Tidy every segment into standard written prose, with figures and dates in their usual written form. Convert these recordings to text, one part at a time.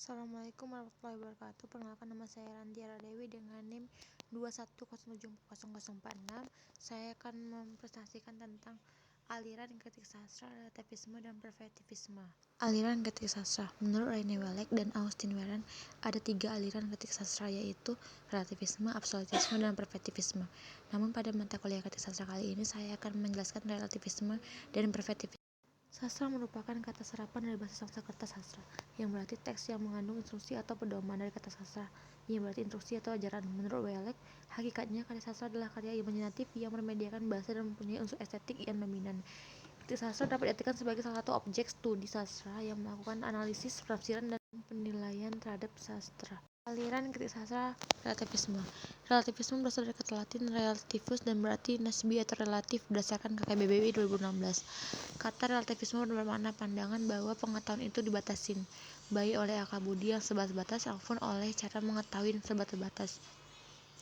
Assalamualaikum warahmatullahi wabarakatuh. Perkenalkan, nama saya Rantiara Dewi dengan NIM 210704046. Saya akan mempresentasikan tentang aliran kritik sastra, relativisme, dan perspektivisme. Aliran kritik sastra. Menurut René Wellek dan Austin Warren, ada 3 aliran kritik sastra, yaitu relativisme, absolutisme, dan perspektivisme. Namun pada mata kuliah kritik sastra kali ini, saya akan menjelaskan relativisme dan perspektivisme. Sastra merupakan kata serapan dari bahasa Sanskerta sastra, yang berarti teks yang mengandung instruksi atau pedoman. Dari kata sastra, yang berarti instruksi atau ajaran. Menurut Wellek, hakikatnya karya sastra adalah karya imajinatif yang memediakan bahasa dan mempunyai unsur estetik yang dominan. Kritik sastra dapat diartikan sebagai salah satu objek studi sastra yang melakukan analisis, penafsiran, dan penilaian terhadap sastra. Aliran kritik sastra. Relativisme. Relativisme berasal dari kata Latin relativus dan berarti nisbi atau relatif berdasarkan KKBBI 2016. Kata relativisme bermakna pandangan bahwa pengetahuan itu dibatasin, baik oleh akal budi yang sebatas-batas maupun oleh cara mengetahui yang sebatas-batas.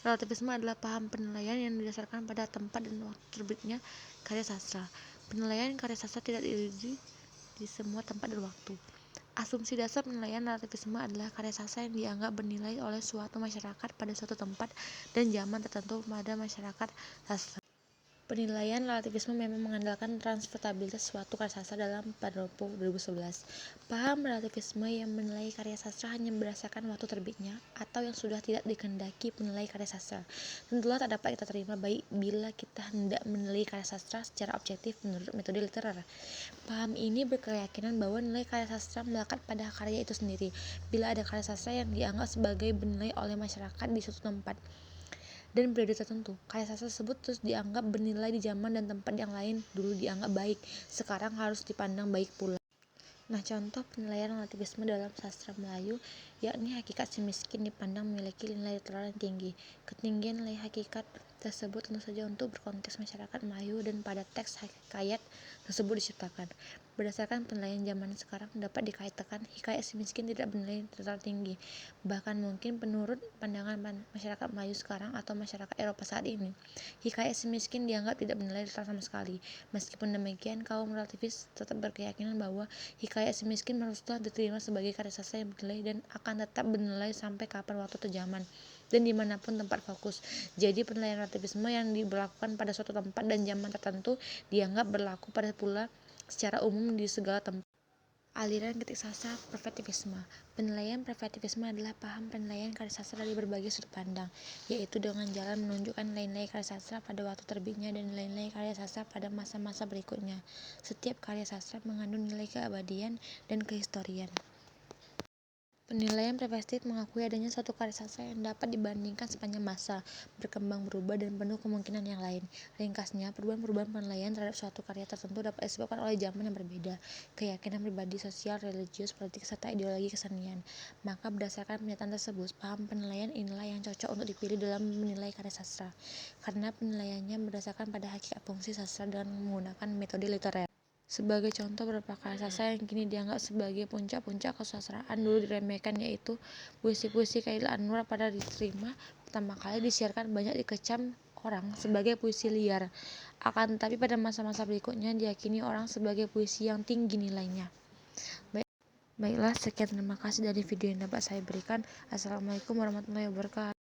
Relativisme adalah paham penilaian yang didasarkan pada tempat dan waktu terbitnya karya sastra. Penilaian karya sastra tidak diuji di semua tempat dan waktu. Asumsi dasar penilaian relativisme adalah karya sastra yang dianggap bernilai oleh suatu masyarakat pada suatu tempat dan zaman tertentu pada masyarakat sastra. Penilaian relativisme memang mengandalkan transportabilitas suatu karya sastra dalam Padropo 2011. Paham relativisme yang menilai karya sastra hanya berdasarkan waktu terbitnya atau yang sudah tidak dikehendaki penilai karya sastra. Tentulah tak dapat kita terima baik bila kita hendak menilai karya sastra secara objektif menurut metode literer. Paham ini berkeyakinan bahwa nilai karya sastra melekat pada karya itu sendiri. Bila ada karya sastra yang dianggap sebagai bernilai oleh masyarakat di suatu tempat dan periode tertentu, karya sastra tersebut terus dianggap bernilai di zaman dan tempat yang lain. Dulu dianggap baik, sekarang harus dipandang baik pula. Nah, contoh penilaian relativisme dalam sastra Melayu, yakni hakikat si miskin dipandang memiliki nilai literal yang tinggi. Ketinggian nilai hakikat tersebut tentu saja untuk berkonteks masyarakat Melayu dan pada teks hikayat tersebut diciptakan. Berdasarkan penilaian zaman sekarang, dapat dikatakan hikayat si miskin tidak bernilai literal tinggi. Bahkan mungkin menurut pandangan masyarakat Melayu sekarang atau masyarakat Eropa saat ini, hikayat si miskin dianggap tidak bernilai literal sama sekali. Meskipun demikian, kaum relativis tetap berkeyakinan bahwa hikayat si miskin haruslah diterima sebagai karya sastra yang bernilai dan akan tetap bernilai sampai kapan waktu atau zaman dan dimanapun tempat fokus. Jadi penilaian relativisme yang diberlakukan pada suatu tempat dan zaman tertentu dianggap berlaku pada pula secara umum di segala tempat. Aliran kritik sastra. Perspektivisme. Penilaian perspektivisme adalah paham penilaian karya sastra dari berbagai sudut pandang, yaitu dengan jalan menunjukkan nilai-nilai karya sastra pada waktu terbitnya dan nilai-nilai karya sastra pada masa-masa berikutnya. Setiap karya sastra mengandung nilai keabadian dan kehistorian. Penilaian perspektif mengakui adanya suatu karya sastra yang dapat dibandingkan sepanjang masa, berkembang, berubah, dan penuh kemungkinan yang lain. Ringkasnya, perubahan-perubahan penilaian terhadap suatu karya tertentu dapat disebabkan oleh zaman yang berbeda, keyakinan pribadi, sosial, religius, politik, serta ideologi kesenian. Maka berdasarkan pernyataan tersebut, paham penilaian inilah yang cocok untuk dipilih dalam menilai karya sastra, karena penilaiannya berdasarkan pada hakikat fungsi sastra dengan menggunakan metode literer. Sebagai contoh beberapa karya sastra yang kini dianggap sebagai puncak-puncak kesusastraan dulu diremehkan, yaitu puisi-puisi Chairil Anwar pada diterima pertama kali disiarkan banyak dikecam orang sebagai puisi liar. Akan tetapi pada masa-masa berikutnya diyakini orang sebagai puisi yang tinggi nilainya. Baiklah, sekian, terima kasih dari video yang dapat saya berikan. Assalamualaikum warahmatullahi wabarakatuh.